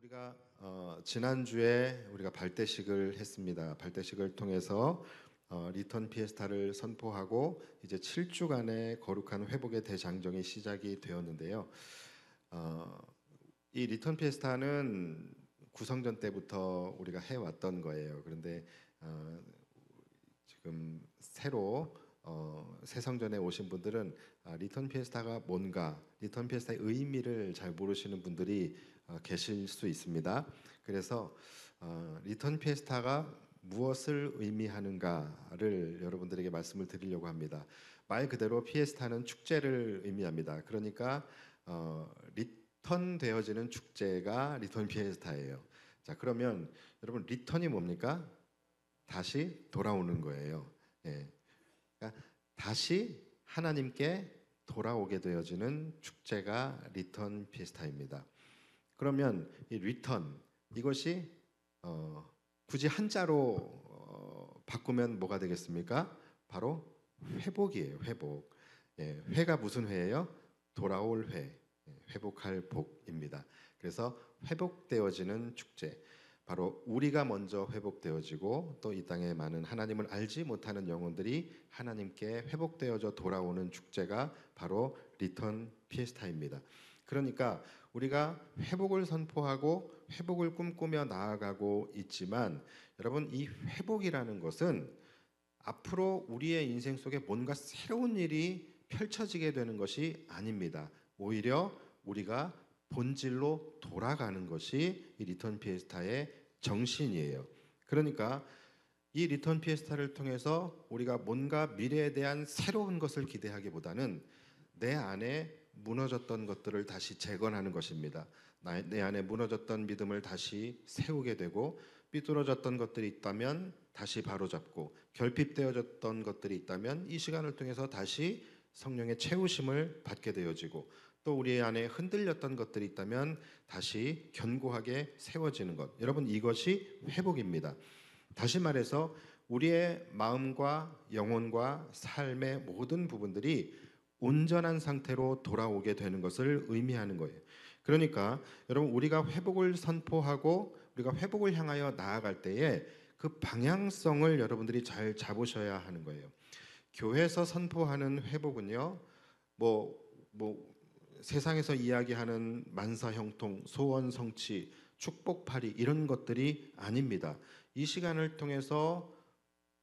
우리가 지난주에 우리가 발대식을 했습니다. 발대식을 통해서 리턴 피에스타를 선포하고 이제 7주간의 거룩한 회복의 대장정이 시작이 되었는데요. 이 리턴 피에스타는 구성전 때부터 우리가 해왔던 거예요. 그런데 지금 새로 새성전에 오신 분들은 리턴 피에스타가 뭔가, 리턴 피에스타의 의미를 잘 모르시는 분들이 계실 수 있습니다. 그래서 리턴 피에스타가 무엇을 의미하는가를 여러분들에게 말씀을 드리려고 합니다. 말 그대로 피에스타는 축제를 의미합니다. 그러니까 리턴 되어지는 축제가 리턴 피에스타예요. 자, 그러면 여러분, 리턴이 뭡니까? 다시 돌아오는 거예요. 예. 그러니까 다시 하나님께 돌아오게 되어지는 축제가 리턴 피에스타입니다. 그러면 이 리턴, 이것이 굳이 한자로 바꾸면 뭐가 되겠습니까? 바로 회복이에요. 회복. 예, 회가 무슨 회예요? 돌아올 회, 회복할 복입니다. 그래서 회복되어지는 축제, 바로 우리가 먼저 회복되어지고 또 이 땅에 많은 하나님을 알지 못하는 영혼들이 하나님께 회복되어져 돌아오는 축제가 바로 리턴 피에스타입니다. 그러니까 우리가 회복을 선포하고 회복을 꿈꾸며 나아가고 있지만, 여러분, 이 회복이라는 것은 앞으로 우리의 인생 속에 뭔가 새로운 일이 펼쳐지게 되는 것이 아닙니다. 오히려 우리가 본질로 돌아가는 것이 이 리턴 피에스타의 정신이에요. 그러니까 이 리턴 피에스타를 통해서 우리가 뭔가 미래에 대한 새로운 것을 기대하기보다는 내 안에 무너졌던 것들을 다시 재건하는 것입니다. 내 안에 무너졌던 믿음을 다시 세우게 되고, 삐뚤어졌던 것들이 있다면 다시 바로잡고, 결핍되어졌던 것들이 있다면 이 시간을 통해서 다시 성령의 채우심을 받게 되어지고, 또 우리 안에 흔들렸던 것들이 있다면 다시 견고하게 세워지는 것. 여러분, 이것이 회복입니다. 다시 말해서 우리의 마음과 영혼과 삶의 모든 부분들이 온전한 상태로 돌아오게 되는 것을 의미하는 거예요. 그러니까 여러분, 우리가 회복을 선포하고 우리가 회복을 향하여 나아갈 때에 그 방향성을 여러분들이 잘 잡으셔야 하는 거예요. 교회에서 선포하는 회복은요, 뭐 세상에서 이야기하는 만사형통, 소원 성취, 축복팔이, 이런 것들이 아닙니다. 이 시간을 통해서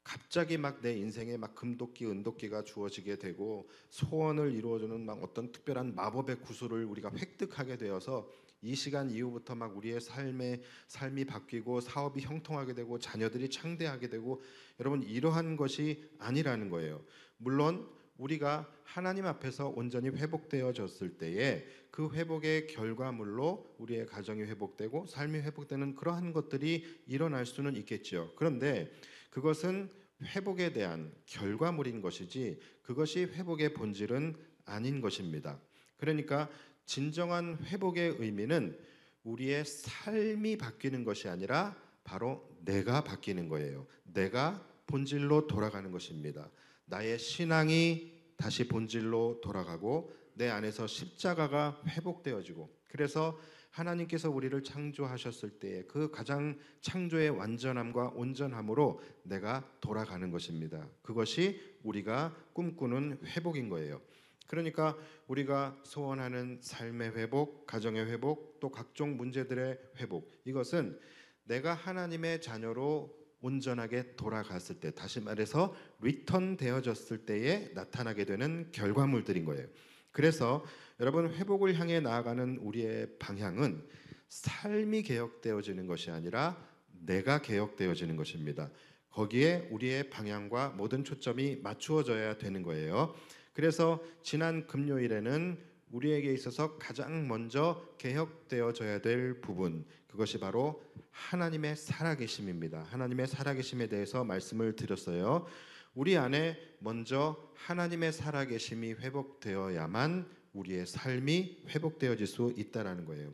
갑자기 막 내 인생에 막 금도끼, 은도끼가 주어지게 되고 소원을 이루어주는 막 어떤 특별한 마법의 구슬을 우리가 획득하게 되어서 이 시간 이후부터 막 우리의 삶이 바뀌고 사업이 형통하게 되고 자녀들이 창대하게 되고, 여러분, 이러한 것이 아니라는 거예요. 물론 우리가 하나님 앞에서 온전히 회복되어졌을 때에 그 회복의 결과물로 우리의 가정이 회복되고 삶이 회복되는 그러한 것들이 일어날 수는 있겠죠. 그런데 그것은 회복에 대한 결과물인 것이지 그것이 회복의 본질은 아닌 것입니다. 그러니까 진정한 회복의 의미는 우리의 삶이 바뀌는 것이 아니라 바로 내가 바뀌는 거예요. 내가 본질로 돌아가는 것입니다. 나의 신앙이 다시 본질로 돌아가고 내 안에서 십자가가 회복되어지고, 그래서 하나님께서 우리를 창조하셨을 때에 그 가장 창조의 완전함과 온전함으로 내가 돌아가는 것입니다. 그것이 우리가 꿈꾸는 회복인 거예요. 그러니까 우리가 소원하는 삶의 회복, 가정의 회복, 또 각종 문제들의 회복, 이것은 내가 하나님의 자녀로 온전하게 돌아갔을 때, 다시 말해서 리턴 되어졌을 때에 나타나게 되는 결과물들인 거예요. 그래서 여러분, 회복을 향해 나아가는 우리의 방향은 삶이 개혁되어지는 것이 아니라 내가 개혁되어지는 것입니다. 거기에 우리의 방향과 모든 초점이 맞추어져야 되는 거예요. 그래서 지난 금요일에는 우리에게 있어서 가장 먼저 개혁되어져야 될 부분, 그것이 바로 하나님의 살아계심입니다. 하나님의 살아계심에 대해서 말씀을 드렸어요. 우리 안에 먼저 하나님의 살아계심이 회복되어야만 우리의 삶이 회복되어질 수 있다는 거예요.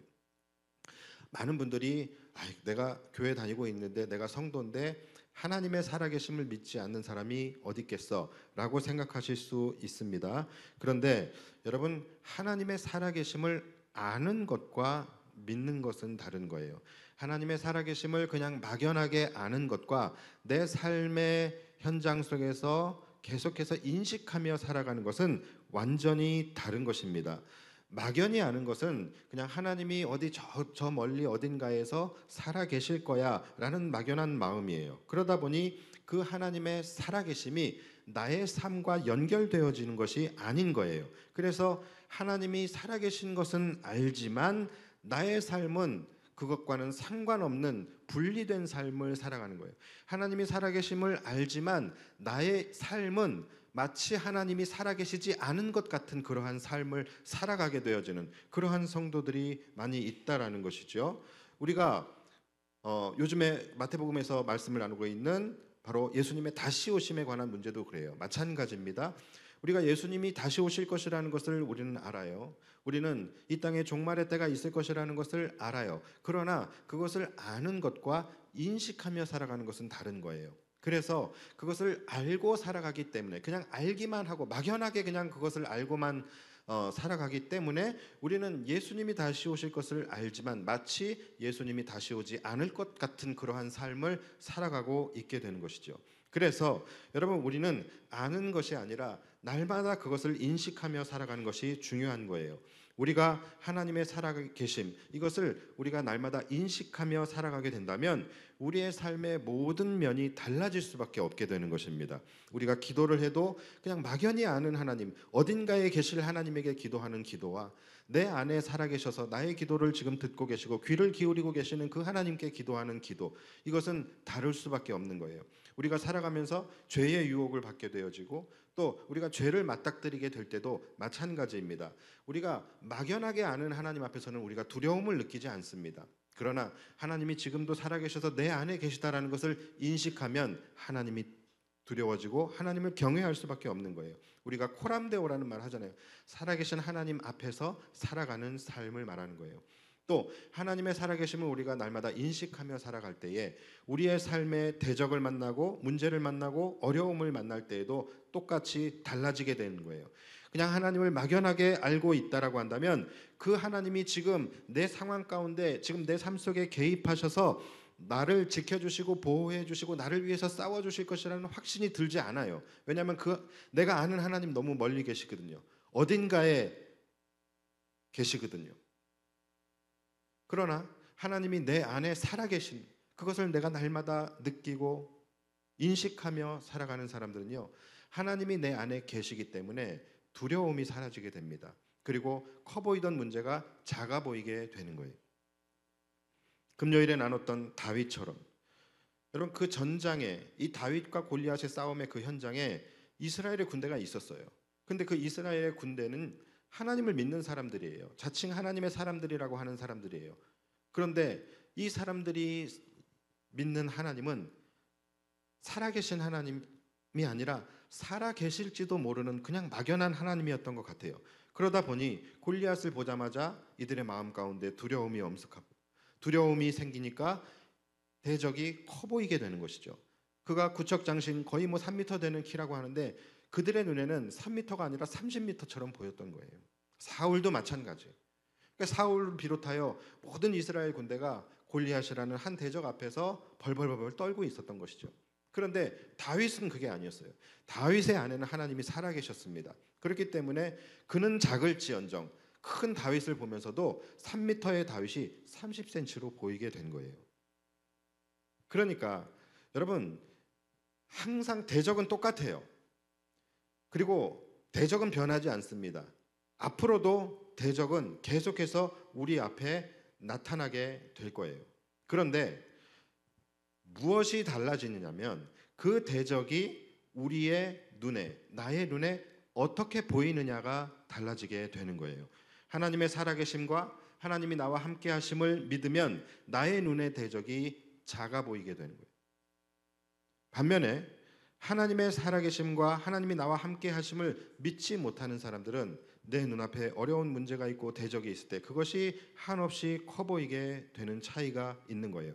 많은 분들이 내가 교회 다니고 있는데, 내가 성도인데 하나님의 살아계심을 믿지 않는 사람이 어디 있겠어? 라고 생각하실 수 있습니다. 그런데 여러분, 하나님의 살아계심을 아는 것과 믿는 것은 다른 거예요. 하나님의 살아계심을 그냥 막연하게 아는 것과 내 삶의 현장 속에서 계속해서 인식하며 살아가는 것은 완전히 다른 것입니다. 막연히 아는 것은 그냥 하나님이 어디 저 멀리 어딘가에서 살아 계실 거야 라는 막연한 마음이에요. 그러다 보니 그 하나님의 살아계심이 나의 삶과 연결되어지는 것이 아닌 거예요. 그래서 하나님이 살아계신 것은 알지만 나의 삶은 그것과는 상관없는 분리된 삶을 살아가는 거예요. 하나님이 살아계심을 알지만 나의 삶은 마치 하나님이 살아계시지 않은 것 같은 그러한 삶을 살아가게 되어지는 그러한 성도들이 많이 있다라는 것이죠. 우리가 요즘에 마태복음에서 말씀을 나누고 있는 바로 예수님의 다시 오심에 관한 문제도 그래요. 마찬가지입니다. 우리가 예수님이 다시 오실 것이라는 것을 우리는 알아요. 우리는 이 땅에 종말의 때가 있을 것이라는 것을 알아요. 그러나 그것을 아는 것과 인식하며 살아가는 것은 다른 거예요. 그래서 그것을 알고 살아가기 때문에 그냥 알기만 하고 막연하게 그냥 그것을 알고만 살아가기 때문에 우리는 예수님이 다시 오실 것을 알지만 마치 예수님이 다시 오지 않을 것 같은 그러한 삶을 살아가고 있게 되는 것이죠. 그래서 여러분, 우리는 아는 것이 아니라 날마다 그것을 인식하며 살아가는 것이 중요한 거예요. 우리가 하나님의 살아계심, 이것을 우리가 날마다 인식하며 살아가게 된다면 우리의 삶의 모든 면이 달라질 수밖에 없게 되는 것입니다. 우리가 기도를 해도 그냥 막연히 아는 하나님, 어딘가에 계실 하나님에게 기도하는 기도와 내 안에 살아계셔서 나의 기도를 지금 듣고 계시고 귀를 기울이고 계시는 그 하나님께 기도하는 기도, 이것은 다를 수밖에 없는 거예요. 우리가 살아가면서 죄의 유혹을 받게 되어지고 또 우리가 죄를 맞닥뜨리게 될 때도 마찬가지입니다. 우리가 막연하게 아는 하나님 앞에서는 우리가 두려움을 느끼지 않습니다. 그러나 하나님이 지금도 살아계셔서 내 안에 계시다라는 것을 인식하면 하나님이 두려워지고 하나님을 경외할 수밖에 없는 거예요. 우리가 코람데오라는 말 하잖아요. 살아계신 하나님 앞에서 살아가는 삶을 말하는 거예요. 또 하나님의 살아계심을 우리가 날마다 인식하며 살아갈 때에 우리의 삶의 대적을 만나고 문제를 만나고 어려움을 만날 때에도 똑같이 달라지게 되는 거예요. 그냥 하나님을 막연하게 알고 있다라고 한다면 그 하나님이 지금 내 상황 가운데 지금 내 삶 속에 개입하셔서 나를 지켜주시고 보호해주시고 나를 위해서 싸워주실 것이라는 확신이 들지 않아요. 왜냐하면 내가 아는 하나님 너무 멀리 계시거든요. 어딘가에 계시거든요. 그러나 하나님이 내 안에 살아계신 그것을 내가 날마다 느끼고 인식하며 살아가는 사람들은요, 하나님이 내 안에 계시기 때문에 두려움이 사라지게 됩니다. 그리고 커 보이던 문제가 작아 보이게 되는 거예요. 금요일에 나눴던 다윗처럼 여러분, 그 전장에 이 다윗과 골리앗의 싸움의 그 현장에 이스라엘의 군대가 있었어요. 근데 그 이스라엘의 군대는 하나님을 믿는 사람들이에요. 자칭 하나님의 사람들이라고 하는 사람들이에요. 그런데 이 사람들이 믿는 하나님은 살아계신 하나님이 아니라 살아계실지도 모르는 그냥 막연한 하나님이었던 것 같아요. 그러다 보니 골리앗을 보자마자 이들의 마음 가운데 두려움이 엄습하고 두려움이 생기니까 대적이 커 보이게 되는 것이죠. 그가 구척장신 거의 3m 되는 키라고 하는데 그들의 눈에는 3m가 아니라 30m처럼 보였던 거예요. 사울도 마찬가지예요. 그러니까 사울을 비롯하여 모든 이스라엘 군대가 골리앗이라는 한 대적 앞에서 벌벌벌 떨고 있었던 것이죠. 그런데 다윗은 그게 아니었어요. 다윗의 안에는 하나님이 살아계셨습니다. 그렇기 때문에 그는 작을지언정 큰 다윗을 보면서도 3m의 다윗이 30cm로 보이게 된 거예요. 그러니까 여러분, 항상 대적은 똑같아요. 그리고 대적은 변하지 않습니다. 앞으로도 대적은 계속해서 우리 앞에 나타나게 될 거예요. 그런데 무엇이 달라지느냐면 그 대적이 우리의 눈에, 나의 눈에 어떻게 보이느냐가 달라지게 되는 거예요. 하나님의 살아계심과 하나님이 나와 함께 하심을 믿으면 나의 눈의 대적이 작아 보이게 되는 거예요. 반면에 하나님의 살아계심과 하나님이 나와 함께 하심을 믿지 못하는 사람들은 내 눈앞에 어려운 문제가 있고 대적이 있을 때 그것이 한없이 커 보이게 되는 차이가 있는 거예요.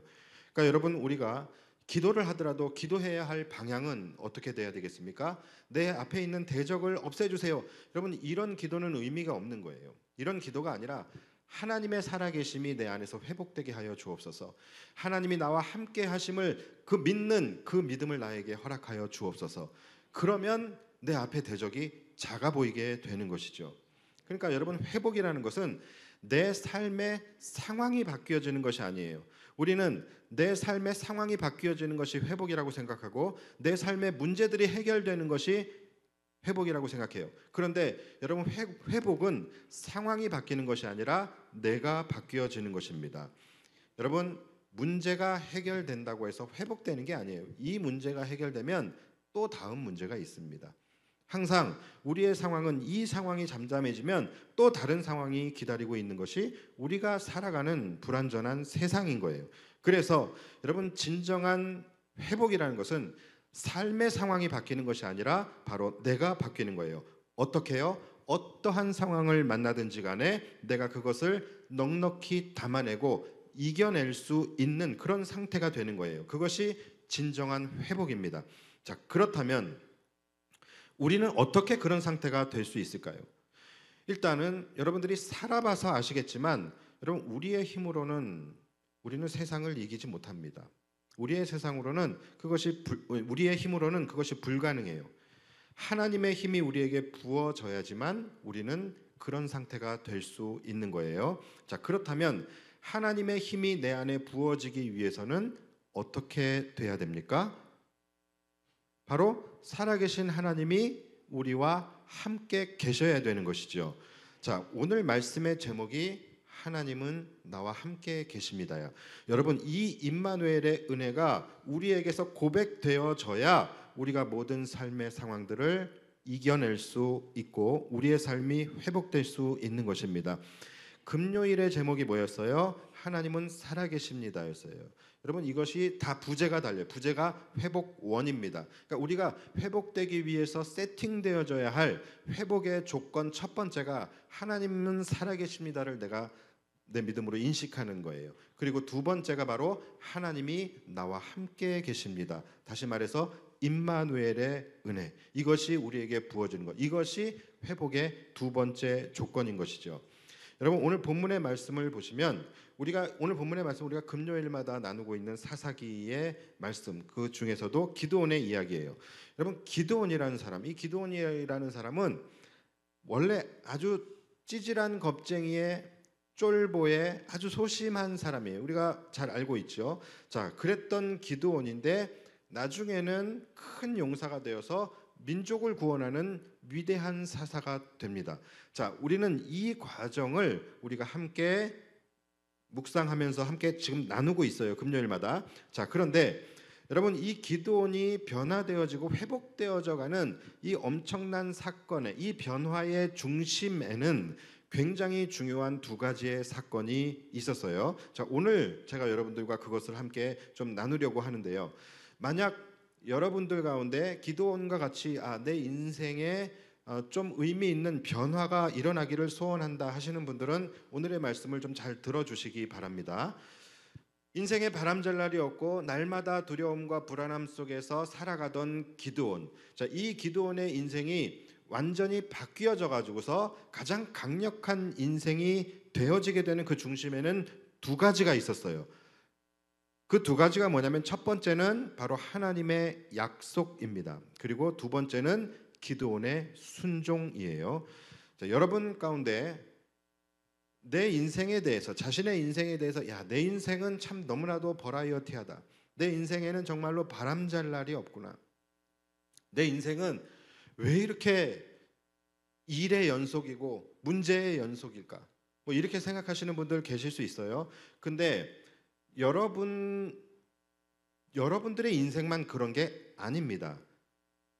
그러니까 여러분, 우리가 기도를 하더라도 기도해야 할 방향은 어떻게 돼야 되겠습니까? 내 앞에 있는 대적을 없애주세요. 여러분, 이런 기도는 의미가 없는 거예요. 이런 기도가 아니라 하나님의 살아계심이 내 안에서 회복되게 하여 주옵소서. 하나님이 나와 함께 하심을 그 믿는 그 믿음을 나에게 허락하여 주옵소서. 그러면 내 앞에 대적이 작아 보이게 되는 것이죠. 그러니까 여러분, 회복이라는 것은 내 삶의 상황이 바뀌어지는 것이 아니에요. 우리는 내 삶의 상황이 바뀌어지는 것이 회복이라고 생각하고 내 삶의 문제들이 해결되는 것이 회복이라고 생각해요. 그런데 여러분, 회복은 상황이 바뀌는 것이 아니라 내가 바뀌어지는 것입니다. 여러분, 문제가 해결된다고 해서 회복되는 게 아니에요. 이 문제가 해결되면 또 다음 문제가 있습니다. 항상 우리의 상황은 이 상황이 잠잠해지면 또 다른 상황이 기다리고 있는 것이 우리가 살아가는 불완전한 세상인 거예요. 그래서 여러분, 진정한 회복이라는 것은 삶의 상황이 바뀌는 것이 아니라 바로 내가 바뀌는 거예요. 어떻게요? 어떠한 상황을 만나든지 간에 내가 그것을 넉넉히 담아내고 이겨낼 수 있는 그런 상태가 되는 거예요. 그것이 진정한 회복입니다. 자, 그렇다면 우리는 어떻게 그런 상태가 될 수 있을까요? 일단은 여러분들이 살아봐서 아시겠지만 여러분, 우리의 힘으로는 우리는 세상을 이기지 못합니다. 우리의 힘으로는 그것이 불가능해요. 하나님의 힘이 우리에게 부어져야지만 우리는 그런 상태가 될 수 있는 거예요. 자, 그렇다면 하나님의 힘이 내 안에 부어지기 위해서는 어떻게 돼야 됩니까? 바로 살아계신 하나님이 우리와 함께 계셔야 되는 것이죠. 자, 오늘 말씀의 제목이 하나님은 나와 함께 계십니다요. 여러분, 이 임마누엘의 은혜가 우리에게서 고백되어져야 우리가 모든 삶의 상황들을 이겨낼 수 있고 우리의 삶이 회복될 수 있는 것입니다. 금요일의 제목이 뭐였어요? 하나님은 살아계십니다였어요. 여러분, 이것이 다 부제가 달려요. 부제가 회복원입니다. 그러니까 우리가 회복되기 위해서 세팅되어져야 할 회복의 조건 첫 번째가 하나님은 살아계십니다를 내가 내 믿음으로 인식하는 거예요. 그리고 두 번째가 바로 하나님이 나와 함께 계십니다. 다시 말해서 임마누엘의 은혜, 이것이 우리에게 부어지는 것, 이것이 회복의 두 번째 조건인 것이죠. 여러분, 오늘 본문의 말씀을 보시면 오늘 본문의 말씀 우리가 금요일마다 나누고 있는 사사기의 말씀, 그 중에서도 기드온의 이야기예요. 여러분, 기드온이라는 사람, 이 기드온이라는 사람은 원래 아주 찌질한 겁쟁이의 쫄보의 아주 소심한 사람이에요. 우리가 잘 알고 있죠. 자, 그랬던 기드온인데 나중에는 큰 용사가 되어서 민족을 구원하는 위대한 사사가 됩니다. 자, 우리는 이 과정을 우리가 함께 묵상하면서 함께 지금 나누고 있어요. 금요일마다. 자, 그런데 여러분, 이 기드온이 변화되어지고 회복되어져가는 이 엄청난 사건의 이 변화의 중심에는 굉장히 중요한 두 가지의 사건이 있었어요. 자, 오늘 제가 여러분들과 그것을 함께 좀 나누려고 하는데요. 만약 여러분들 가운데 기드온과 같이 내 인생에 좀 의미 있는 변화가 일어나기를 소원한다 하시는 분들은 오늘의 말씀을 좀 잘 들어주시기 바랍니다. 인생에 바람잘 날이 없고 날마다 두려움과 불안함 속에서 살아가던 기드온. 자, 이 기드온의 인생이 완전히 바뀌어져 가지고서 가장 강력한 인생이 되어지게 되는 그 중심에는 두 가지가 있었어요. 그 두 가지가 뭐냐면 첫 번째는 바로 하나님의 약속입니다. 그리고 두 번째는 기드온의 순종이에요. 자, 여러분 가운데 내 인생에 대해서, 자신의 인생에 대해서 내 인생은 참 너무나도 버라이어티하다. 내 인생에는 정말로 바람잘 날이 없구나. 내 인생은 왜 이렇게 일의 연속이고 문제의 연속일까? 뭐 이렇게 생각하시는 분들 계실 수 있어요. 근데 여러분들의 인생만 그런 게 아닙니다.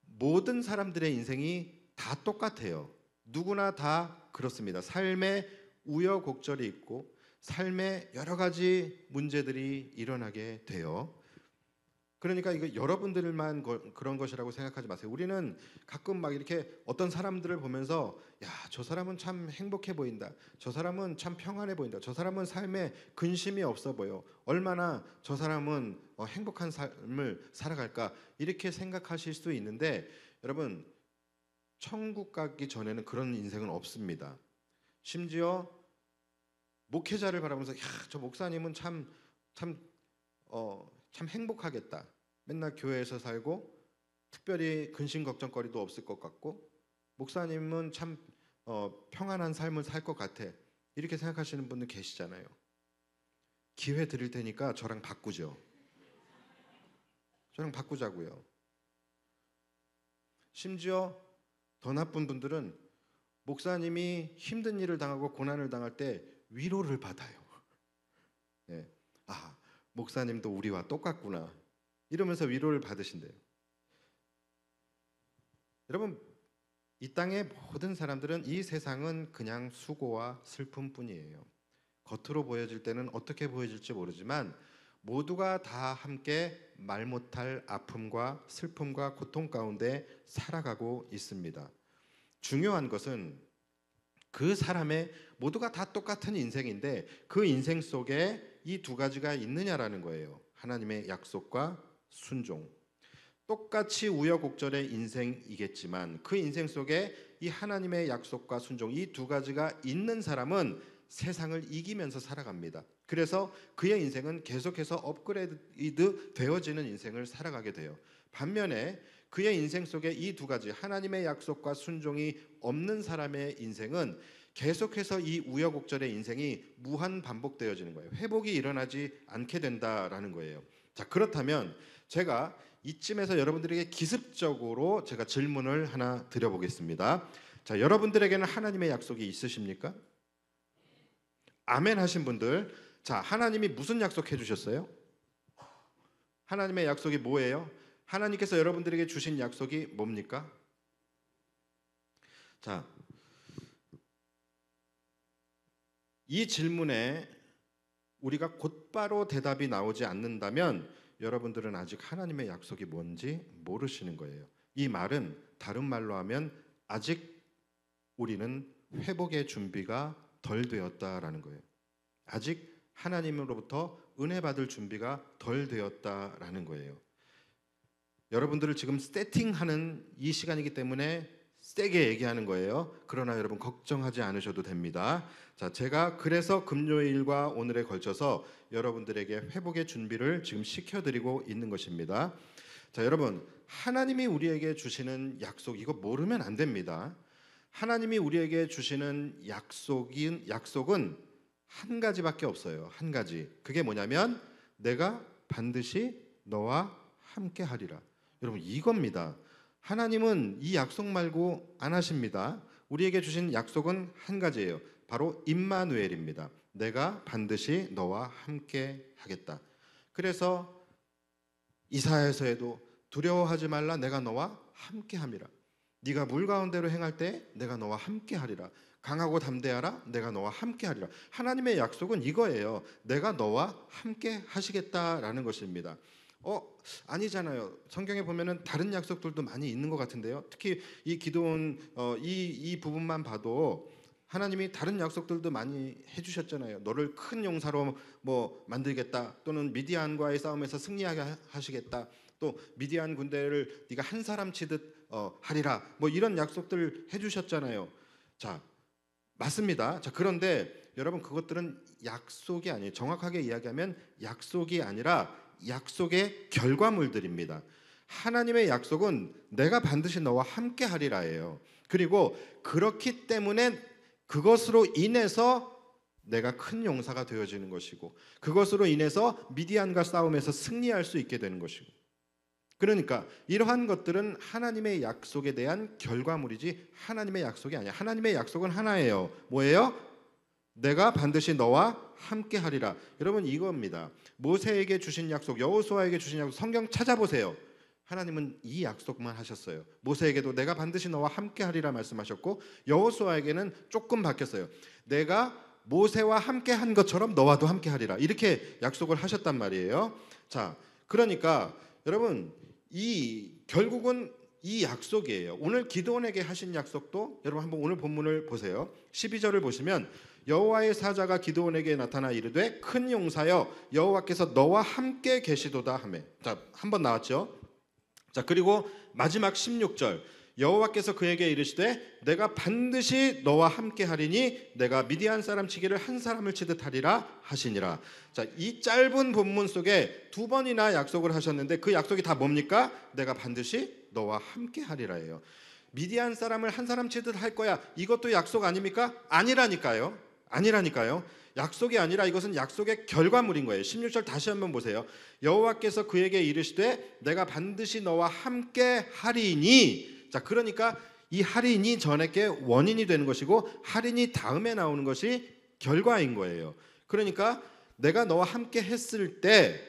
모든 사람들의 인생이 다 똑같아요. 누구나 다 그렇습니다. 삶에 우여곡절이 있고 삶에 여러 가지 문제들이 일어나게 돼요. 그러니까 이거 여러분들만 그런 것이라고 생각하지 마세요. 우리는 가끔 막 이렇게 어떤 사람들을 보면서 저 사람은 참 행복해 보인다. 저 사람은 참 평안해 보인다. 저 사람은 삶에 근심이 없어 보여. 얼마나 저 사람은 행복한 삶을 살아갈까. 이렇게 생각하실 수 있는데 여러분, 천국 가기 전에는 그런 인생은 없습니다. 심지어 목회자를 바라보면서 야, 저 목사님은 참 행복하겠다. 맨날 교회에서 살고 특별히 근심 걱정거리도 없을 것 같고 목사님은 참 평안한 삶을 살 것 같아. 이렇게 생각하시는 분들 계시잖아요. 기회 드릴 테니까 저랑 바꾸죠. 저랑 바꾸자고요. 심지어 더 나쁜 분들은 목사님이 힘든 일을 당하고 고난을 당할 때 위로를 받아요. 네. 아, 목사님도 우리와 똑같구나. 이러면서 위로를 받으신대요. 여러분, 이 땅의 모든 사람들은 이 세상은 그냥 수고와 슬픔뿐이에요. 겉으로 보여질 때는 어떻게 보여질지 모르지만 모두가 다 함께 말 못할 아픔과 슬픔과 고통 가운데 살아가고 있습니다. 중요한 것은 그 사람의 모두가 다 똑같은 인생인데 그 인생 속에 이 두 가지가 있느냐라는 거예요. 하나님의 약속과 순종. 똑같이 우여곡절의 인생이겠지만 그 인생 속에 이 하나님의 약속과 순종, 이 두 가지가 있는 사람은 세상을 이기면서 살아갑니다. 그래서 그의 인생은 계속해서 업그레이드 되어지는 인생을 살아가게 돼요. 반면에 그의 인생 속에 이 두 가지, 하나님의 약속과 순종이 없는 사람의 인생은 계속해서 이 우여곡절의 인생이 무한 반복되어지는 거예요. 회복이 일어나지 않게 된다라는 거예요. 자, 그렇다면 제가 이쯤에서 여러분들에게 기습적으로 제가 질문을 하나 드려보겠습니다. 자, 여러분들에게는 하나님의 약속이 있으십니까? 아멘 하신 분들, 자, 하나님이 무슨 약속 해주셨어요? 하나님의 약속이 뭐예요? 하나님께서 여러분들에게 주신 약속이 뭡니까? 자, 이 질문에 우리가 곧바로 대답이 나오지 않는다면 여러분들은 아직 하나님의 약속이 뭔지 모르시는 거예요. 이 말은 다른 말로 하면 아직 우리는 회복의 준비가 덜 되었다라는 거예요. 아직 하나님으로부터 은혜 받을 준비가 덜 되었다라는 거예요. 여러분들을 지금 세팅하는 이 시간이기 때문에 세게 얘기하는 거예요. 그러나 여러분 걱정하지 않으셔도 됩니다. 자, 제가 그래서 금요일과 오늘에 걸쳐서 여러분들에게 회복의 준비를 지금 시켜드리고 있는 것입니다. 자, 여러분, 하나님이 우리에게 주시는 약속, 이거 모르면 안 됩니다. 하나님이 우리에게 주시는 약속은 한 가지밖에 없어요. 한 가지. 그게 뭐냐면 내가 반드시 너와 함께 하리라. 여러분, 이겁니다. 하나님은 이 약속 말고 안 하십니다. 우리에게 주신 약속은 한 가지예요. 바로 임마누엘입니다. 내가 반드시 너와 함께 하겠다. 그래서 이사야서에도 두려워하지 말라, 내가 너와 함께 함이라. 네가 물 가운데로 행할 때 내가 너와 함께 하리라. 강하고 담대하라, 내가 너와 함께 하리라. 하나님의 약속은 이거예요. 내가 너와 함께 하시겠다라는 것입니다. 아니잖아요. 성경에 보면은 다른 약속들도 많이 있는 것 같은데요. 특히 이 기도원 이 부분만 봐도 하나님이 다른 약속들도 많이 해주셨잖아요. 너를 큰 용사로 뭐 만들겠다, 또는 미디안과의 싸움에서 승리하게 하시겠다, 또 미디안 군대를 네가 한 사람 치듯 하리라, 뭐 이런 약속들 해주셨잖아요. 자, 맞습니다. 자, 그런데 여러분, 그것들은 약속이 아니에요. 정확하게 이야기하면 약속이 아니라 약속의 결과물들입니다. 하나님의 약속은 내가 반드시 너와 함께 하리라예요. 그리고 그렇기 때문에 그것으로 인해서 내가 큰 용사가 되어지는 것이고, 그것으로 인해서 미디안과 싸움에서 승리할 수 있게 되는 것이고, 그러니까 이러한 것들은 하나님의 약속에 대한 결과물이지 하나님의 약속이 아니야. 하나님의 약속은 하나예요. 뭐예요? 내가 반드시 너와 함께 하리라. 여러분, 이겁니다. 모세에게 주신 약속, 여호수아에게 주신 약속, 성경 찾아보세요. 하나님은 이 약속만 하셨어요. 모세에게도 내가 반드시 너와 함께 하리라 말씀하셨고, 여호수아에게는 조금 바뀌었어요. 내가 모세와 함께 한 것처럼 너와도 함께 하리라. 이렇게 약속을 하셨단 말이에요. 자, 그러니까 여러분, 결국은 이 약속이에요. 오늘 기드온에게 하신 약속도 여러분 한번 오늘 본문을 보세요. 12절을 보시면 여호와의 사자가 기드온에게 나타나 이르되 큰 용사여 여호와께서 너와 함께 계시도다 하매. 자, 한번 나왔죠. 자, 그리고 마지막 16절 여호와께서 그에게 이르시되 내가 반드시 너와 함께 하리니 내가 미디안 사람 치기를 한 사람을 치듯 하리라 하시니라. 자, 이 짧은 본문 속에 두 번이나 약속을 하셨는데 그 약속이 다 뭡니까? 내가 반드시 너와 함께 하리라예요. 미디안 사람을 한 사람 치듯 할 거야. 이것도 약속 아닙니까? 아니라니까요. 아니라니까요. 약속이 아니라 이것은 약속의 결과물인 거예요. 16절 다시 한번 보세요. 여호와께서 그에게 이르시되 내가 반드시 너와 함께 하리니. 자, 그러니까 이 할인이 전에 게 원인이 되는 것이고 할인이 다음에 나오는 것이 결과인 거예요. 그러니까 내가 너와 함께 했을 때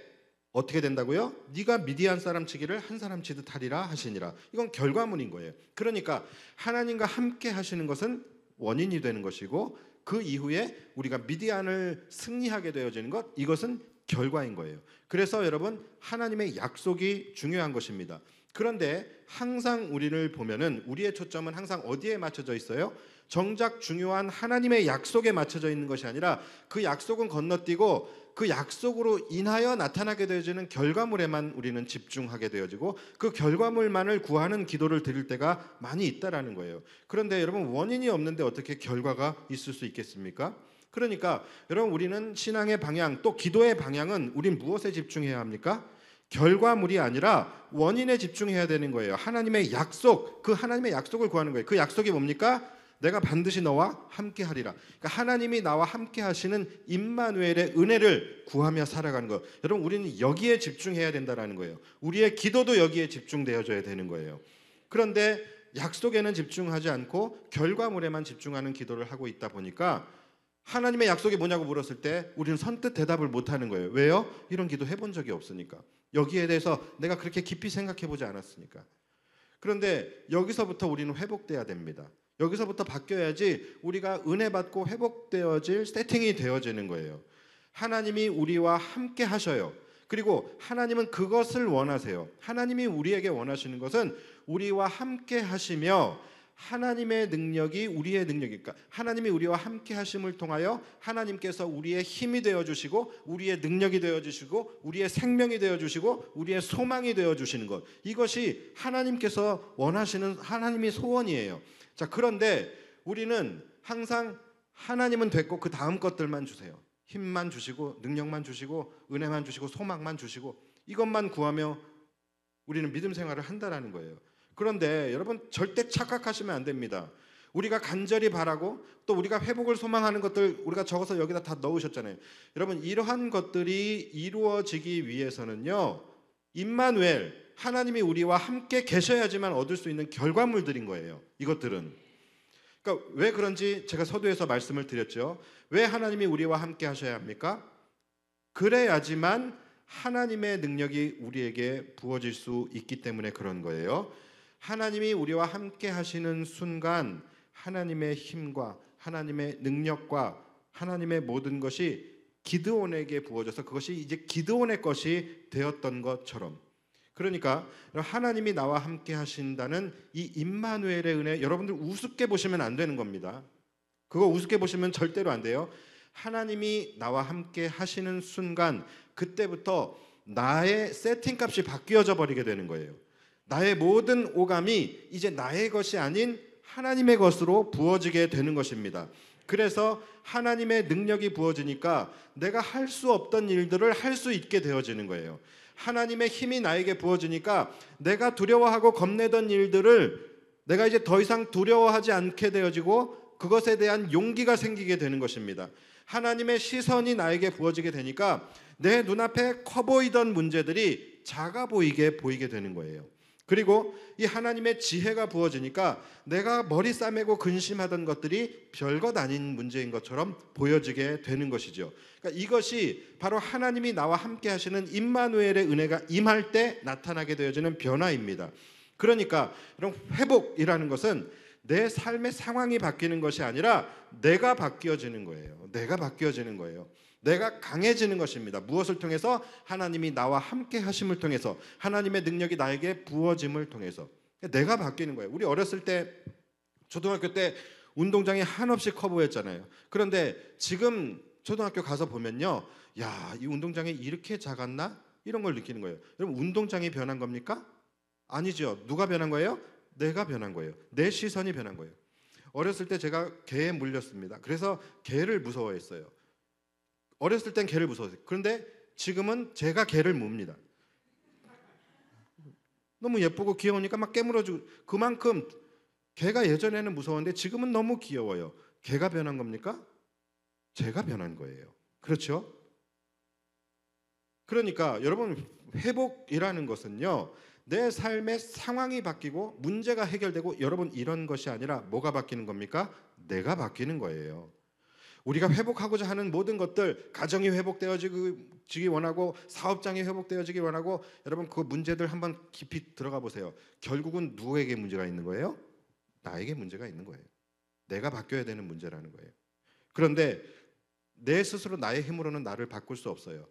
어떻게 된다고요? 네가 미디안 사람 치기를 한 사람 치듯 하리라 하시니라. 이건 결과물인 거예요. 그러니까 하나님과 함께 하시는 것은 원인이 되는 것이고 그 이후에 우리가 미디안을 승리하게 되어지는 것, 이것은 결과인 거예요. 그래서 여러분, 하나님의 약속이 중요한 것입니다. 그런데 항상 우리를 보면은 우리의 초점은 항상 어디에 맞춰져 있어요? 정작 중요한 하나님의 약속에 맞춰져 있는 것이 아니라 그 약속은 건너뛰고 그 약속으로 인하여 나타나게 되어지는 결과물에만 우리는 집중하게 되어지고 그 결과물만을 구하는 기도를 드릴 때가 많이 있다라는 거예요. 그런데 여러분, 원인이 없는데 어떻게 결과가 있을 수 있겠습니까? 그러니까 여러분, 우리는 신앙의 방향 또 기도의 방향은 우린 무엇에 집중해야 합니까? 결과물이 아니라 원인에 집중해야 되는 거예요. 하나님의 약속, 그 하나님의 약속을 구하는 거예요. 그 약속이 뭡니까? 내가 반드시 너와 함께 하리라. 그러니까 하나님이 나와 함께 하시는 임마누엘의 은혜를 구하며 살아가는 것. 여러분, 우리는 여기에 집중해야 된다는 거예요. 우리의 기도도 여기에 집중되어져야 되는 거예요. 그런데 약속에는 집중하지 않고 결과물에만 집중하는 기도를 하고 있다 보니까 하나님의 약속이 뭐냐고 물었을 때 우리는 선뜻 대답을 못하는 거예요. 왜요? 이런 기도 해본 적이 없으니까. 여기에 대해서 내가 그렇게 깊이 생각해보지 않았으니까. 그런데 여기서부터 우리는 회복돼야 됩니다. 여기서부터 바뀌어야지 우리가 은혜 받고 회복되어질 세팅이 되어지는 거예요. 하나님이 우리와 함께 하셔요. 그리고 하나님은 그것을 원하세요. 하나님이 우리에게 원하시는 것은 우리와 함께 하시며 하나님의 능력이 우리의 능력이니까 하나님이 우리와 함께 하심을 통하여 하나님께서 우리의 힘이 되어주시고 우리의 능력이 되어주시고 우리의 생명이 되어주시고 우리의 소망이 되어주시는 것, 이것이 하나님께서 원하시는 하나님의 소원이에요. 자, 그런데 우리는 항상 하나님은 됐고 그 다음 것들만 주세요. 힘만 주시고 능력만 주시고 은혜만 주시고 소망만 주시고 이것만 구하며 우리는 믿음 생활을 한다라는 거예요. 그런데 여러분, 절대 착각하시면 안 됩니다. 우리가 간절히 바라고 또 우리가 회복을 소망하는 것들 우리가 적어서 여기다 다 넣으셨잖아요. 여러분, 이러한 것들이 이루어지기 위해서는요, 임마누엘, 하나님이 우리와 함께 계셔야지만 얻을 수 있는 결과물들인 거예요. 이것들은. 그러니까 왜 그런지 제가 서두에서 말씀을 드렸죠. 왜 하나님이 우리와 함께 하셔야 합니까? 그래야지만 하나님의 능력이 우리에게 부어질 수 있기 때문에 그런 거예요. 하나님이 우리와 함께 하시는 순간 하나님의 힘과 하나님의 능력과 하나님의 모든 것이 기드온에게 부어져서 그것이 이제 기드온의 것이 되었던 것처럼, 그러니까 하나님이 나와 함께 하신다는 이 임마누엘의 은혜, 여러분들 우습게 보시면 안 되는 겁니다. 그거 우습게 보시면 절대로 안 돼요. 하나님이 나와 함께 하시는 순간 그때부터 나의 세팅값이 바뀌어져 버리게 되는 거예요. 나의 모든 오감이 이제 나의 것이 아닌 하나님의 것으로 부어지게 되는 것입니다. 그래서 하나님의 능력이 부어지니까 내가 할 수 없던 일들을 할 수 있게 되어지는 거예요. 하나님의 힘이 나에게 부어지니까 내가 두려워하고 겁내던 일들을 내가 이제 더 이상 두려워하지 않게 되어지고 그것에 대한 용기가 생기게 되는 것입니다. 하나님의 시선이 나에게 부어지게 되니까 내 눈앞에 커 보이던 문제들이 작아 보이게 되는 거예요. 그리고 이 하나님의 지혜가 부어지니까 내가 머리 싸매고 근심하던 것들이 별것 아닌 문제인 것처럼 보여지게 되는 것이죠. 그러니까 이것이 바로 하나님이 나와 함께 하시는 임마누엘의 은혜가 임할 때 나타나게 되어지는 변화입니다. 그러니까 이런 회복이라는 것은 내 삶의 상황이 바뀌는 것이 아니라 내가 바뀌어지는 거예요. 내가 바뀌어지는 거예요. 내가 강해지는 것입니다. 무엇을 통해서? 하나님이 나와 함께 하심을 통해서, 하나님의 능력이 나에게 부어짐을 통해서 내가 바뀌는 거예요. 우리 어렸을 때 초등학교 때 운동장이 한없이 커 보였잖아요. 그런데 지금 초등학교 가서 보면요, 야, 이 운동장이 이렇게 작았나? 이런 걸 느끼는 거예요. 여러분, 운동장이 변한 겁니까? 아니죠. 누가 변한 거예요? 내가 변한 거예요. 내 시선이 변한 거예요. 어렸을 때 제가 개에 물렸습니다. 그래서 개를 무서워했어요. 어렸을 땐 개를 무서워했어요. 그런데 지금은 제가 개를 뭅니다. 너무 예쁘고 귀여우니까 막 깨물어주고, 그만큼 개가 예전에는 무서웠는데 지금은 너무 귀여워요. 개가 변한 겁니까? 제가 변한 거예요. 그렇죠? 그러니까 여러분, 회복이라는 것은요, 내 삶의 상황이 바뀌고 문제가 해결되고, 여러분 이런 것이 아니라 뭐가 바뀌는 겁니까? 내가 바뀌는 거예요. 우리가 회복하고자 하는 모든 것들, 가정이 회복되어지기 원하고 사업장이 회복되어지기 원하고, 여러분 그 문제들 한번 깊이 들어가 보세요. 결국은 누구에게 문제가 있는 거예요? 나에게 문제가 있는 거예요. 내가 바뀌어야 되는 문제라는 거예요. 그런데 내 스스로 나의 힘으로는 나를 바꿀 수 없어요.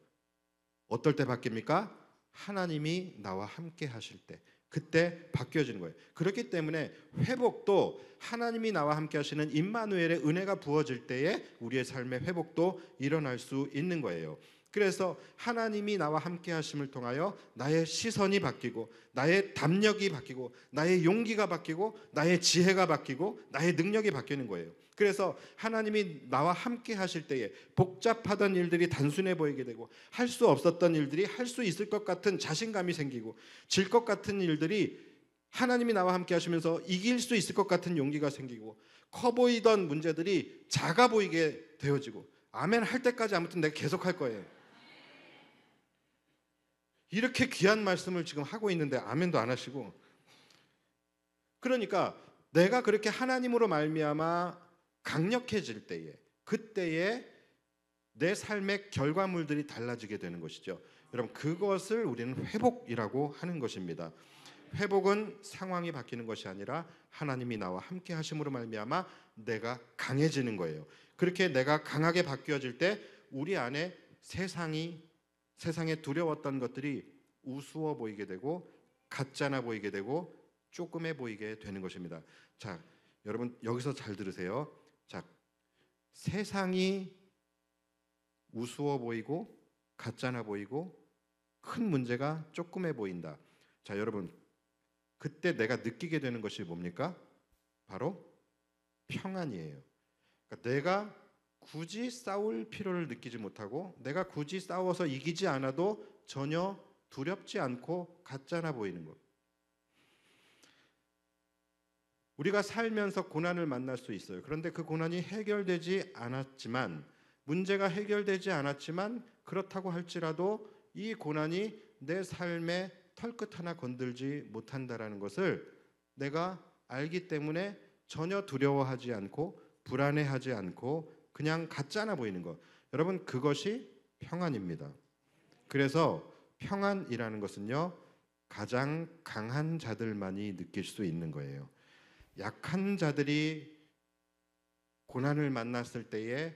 어떨 때 바뀝니까? 하나님이 나와 함께 하실 때, 그때 바뀌어지는 거예요. 그렇기 때문에 회복도 하나님이 나와 함께 하시는 임마누엘의 은혜가 부어질 때에 우리의 삶의 회복도 일어날 수 있는 거예요. 그래서 하나님이 나와 함께 하심을 통하여 나의 시선이 바뀌고, 나의 담력이 바뀌고, 나의 용기가 바뀌고, 나의 지혜가 바뀌고, 나의 능력이 바뀌는 거예요. 그래서 하나님이 나와 함께 하실 때에 복잡하던 일들이 단순해 보이게 되고, 할 수 없었던 일들이 할 수 있을 것 같은 자신감이 생기고, 질 것 같은 일들이 하나님이 나와 함께 하시면서 이길 수 있을 것 같은 용기가 생기고, 커 보이던 문제들이 작아 보이게 되어지고, 아멘 할 때까지 아무튼 내가 계속 할 거예요. 이렇게 귀한 말씀을 지금 하고 있는데 아멘도 안 하시고. 그러니까 내가 그렇게 하나님으로 말미암아 강력해질 때에, 그때에 내 삶의 결과물들이 달라지게 되는 것이죠. 여러분, 그것을 우리는 회복이라고 하는 것입니다. 회복은 상황이 바뀌는 것이 아니라 하나님이 나와 함께 하심으로 말미암아 내가 강해지는 거예요. 그렇게 내가 강하게 바뀌어질 때 우리 안에 세상에 두려웠던 것들이 우스워 보이게 되고, 같잖아 보이게 되고, 조그매 보이게 되는 것입니다. 자, 여러분 여기서 잘 들으세요. 자, 세상이 우스워 보이고 같잖아 보이고 큰 문제가 조그매 보인다. 자, 여러분 그때 내가 느끼게 되는 것이 뭡니까? 바로 평안이에요. 그러니까 내가 굳이 싸울 필요를 느끼지 못하고, 내가 굳이 싸워서 이기지 않아도 전혀 두렵지 않고 같잖아 보이는 것. 우리가 살면서 고난을 만날 수 있어요. 그런데 그 고난이 해결되지 않았지만, 문제가 해결되지 않았지만, 그렇다고 할지라도 이 고난이 내 삶의 털끝 하나 건들지 못한다라는 것을 내가 알기 때문에 전혀 두려워하지 않고 불안해하지 않고 그냥 같잖아 보이는 것. 여러분, 그것이 평안입니다. 그래서 평안이라는 것은요, 가장 강한 자들만이 느낄 수 있는 거예요. 약한 자들이 고난을 만났을 때에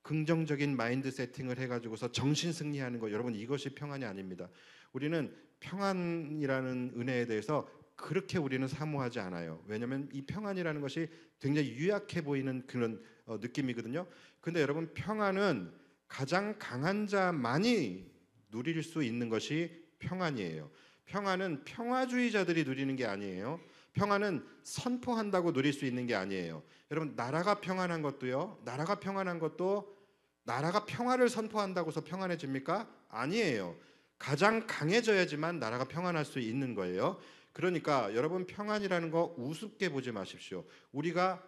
긍정적인 마인드 세팅을 해가지고서 정신 승리하는 것, 여러분 이것이 평안이 아닙니다. 우리는 평안이라는 은혜에 대해서 그렇게 우리는 사모하지 않아요. 왜냐하면 이 평안이라는 것이 굉장히 유약해 보이는 그런 느낌이거든요. 근데 여러분, 평안은 가장 강한 자만이 누릴 수 있는 것이 평안이에요. 평안은 평화주의자들이 누리는 게 아니에요. 평안은 선포한다고 누릴 수 있는 게 아니에요. 여러분, 나라가 평안한 것도 나라가 평화를 선포한다고서 평안해집니까? 아니에요. 가장 강해져야지만 나라가 평안할 수 있는 거예요. 그러니까 여러분, 평안이라는 거 우습게 보지 마십시오. 우리가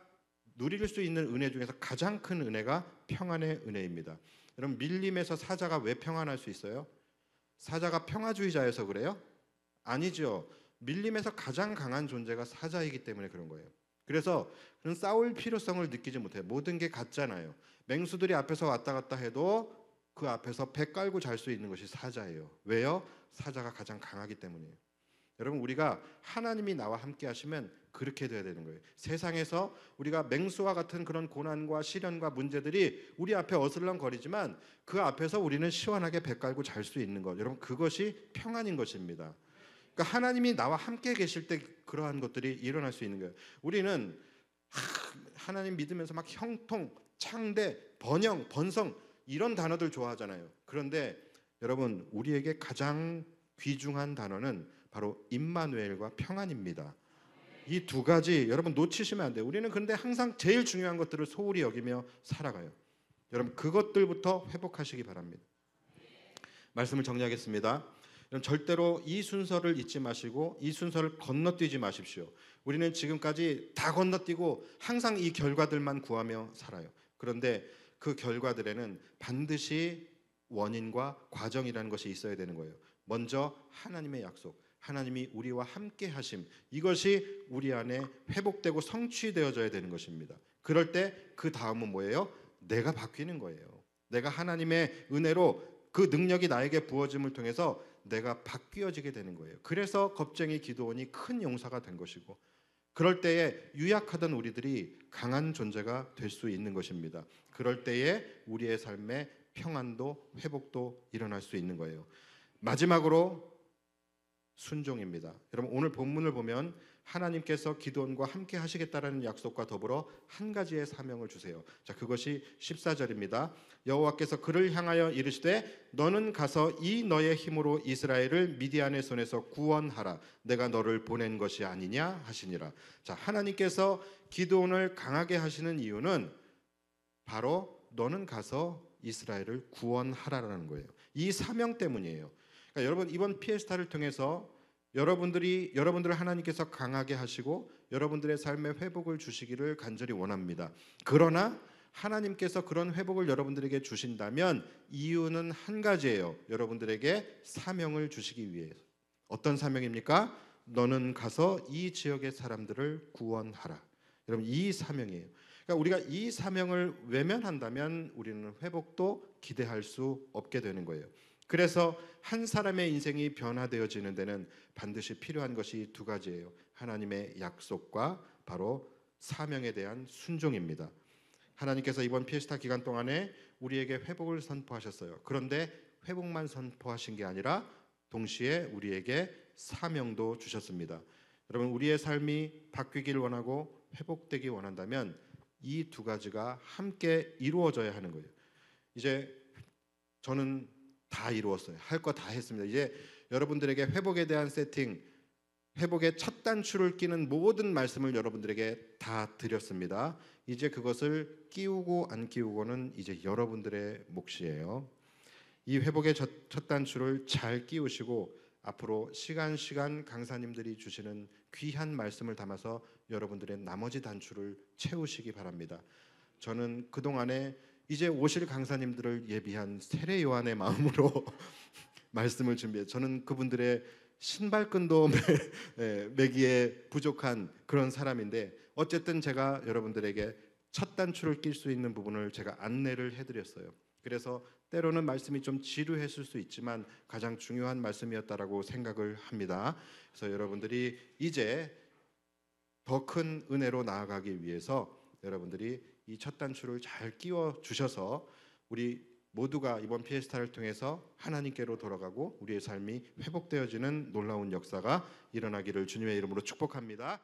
누릴 수 있는 은혜 중에서 가장 큰 은혜가 평안의 은혜입니다. 여러분, 밀림에서 사자가 왜 평안할 수 있어요? 사자가 평화주의자여서 그래요? 아니죠. 밀림에서 가장 강한 존재가 사자이기 때문에 그런 거예요. 그래서 그런 싸울 필요성을 느끼지 못해요. 모든 게 같잖아요. 맹수들이 앞에서 왔다 갔다 해도 그 앞에서 배 깔고 잘 수 있는 것이 사자예요. 왜요? 사자가 가장 강하기 때문이에요. 여러분, 우리가 하나님이 나와 함께 하시면 그렇게 돼야 되는 거예요. 세상에서 우리가 맹수와 같은 그런 고난과 시련과 문제들이 우리 앞에 어슬렁거리지만 그 앞에서 우리는 시원하게 배 깔고 잘 수 있는 것, 여러분 그것이 평안인 것입니다. 그러니까 하나님이 나와 함께 계실 때 그러한 것들이 일어날 수 있는 거예요. 우리는 하나님 믿으면서 막 형통, 창대, 번영, 번성 이런 단어들 좋아하잖아요. 그런데 여러분, 우리에게 가장 귀중한 단어는 바로 임마누엘과 평안입니다. 이 두 가지 여러분 놓치시면 안 돼요. 우리는 그런데 항상 제일 중요한 것들을 소홀히 여기며 살아가요. 여러분 그것들부터 회복하시기 바랍니다. 말씀을 정리하겠습니다. 여러분 절대로 이 순서를 잊지 마시고 이 순서를 건너뛰지 마십시오. 우리는 지금까지 다 건너뛰고 항상 이 결과들만 구하며 살아요. 그런데 그 결과들에는 반드시 원인과 과정이라는 것이 있어야 되는 거예요. 먼저 하나님의 약속, 하나님이 우리와 함께 하심, 이것이 우리 안에 회복되고 성취되어져야 되는 것입니다. 그럴 때 그 다음은 뭐예요? 내가 바뀌는 거예요. 내가 하나님의 은혜로 그 능력이 나에게 부어짐을 통해서 내가 바뀌어지게 되는 거예요. 그래서 겁쟁이 기드온이 큰 용사가 된 것이고, 그럴 때에 유약하던 우리들이 강한 존재가 될 수 있는 것입니다. 그럴 때에 우리의 삶에 평안도 회복도 일어날 수 있는 거예요. 마지막으로 순종입니다. 여러분 오늘 본문을 보면 하나님께서 기드온과 함께 하시겠다라는 약속과 더불어 한 가지의 사명을 주세요. 자, 그것이 14절입니다. 여호와께서 그를 향하여 이르시되 너는 가서 이 너의 힘으로 이스라엘을 미디안의 손에서 구원하라. 내가 너를 보낸 것이 아니냐 하시니라. 자, 하나님께서 기드온을 강하게 하시는 이유는 바로 너는 가서 이스라엘을 구원하라라는 거예요. 이 사명 때문이에요. 그러니까 여러분 이번 피에스타를 통해서 여러분들을 하나님께서 강하게 하시고 여러분들의 삶의 회복을 주시기를 간절히 원합니다. 그러나 하나님께서 그런 회복을 여러분들에게 주신다면 이유는 한 가지예요. 여러분들에게 사명을 주시기 위해서. 어떤 사명입니까? 너는 가서 이 지역의 사람들을 구원하라. 여러분 이 사명이에요. 그러니까 우리가 이 사명을 외면한다면 우리는 회복도 기대할 수 없게 되는 거예요. 그래서 한 사람의 인생이 변화되어지는 데는 반드시 필요한 것이 두 가지예요. 하나님의 약속과 바로 사명에 대한 순종입니다. 하나님께서 이번 피에스타 기간 동안에 우리에게 회복을 선포하셨어요. 그런데 회복만 선포하신 게 아니라 동시에 우리에게 사명도 주셨습니다. 여러분 우리의 삶이 바뀌길 원하고 회복되기 원한다면 이 두 가지가 함께 이루어져야 하는 거예요. 이제 저는 다 이루었어요. 할 거 다 했습니다. 이제 여러분들에게 회복에 대한 세팅, 회복의 첫 단추를 끼는 모든 말씀을 여러분들에게 다 드렸습니다. 이제 그것을 끼우고 안 끼우고는 이제 여러분들의 몫이에요. 이 회복의 첫 단추를 잘 끼우시고 앞으로 시간 강사님들이 주시는 귀한 말씀을 담아서 여러분들의 나머지 단추를 채우시기 바랍니다. 저는 그동안에 이제 오실 강사님들을 예비한 세례 요한의 마음으로 말씀을 준비해. 저는 그분들의 신발끈도 매기에 부족한 그런 사람인데 어쨌든 제가 여러분들에게 첫 단추를 낄 수 있는 부분을 제가 안내를 해드렸어요. 그래서 때로는 말씀이 좀 지루했을 수 있지만 가장 중요한 말씀이었다라고 생각을 합니다. 그래서 여러분들이 이제 더 큰 은혜로 나아가기 위해서 여러분들이 이 첫 단추를 잘 끼워 주셔서 우리 모두가 이번 피에스타를 통해서 하나님께로 돌아가고 우리의 삶이 회복되어지는 놀라운 역사가 일어나기를 주님의 이름으로 축복합니다.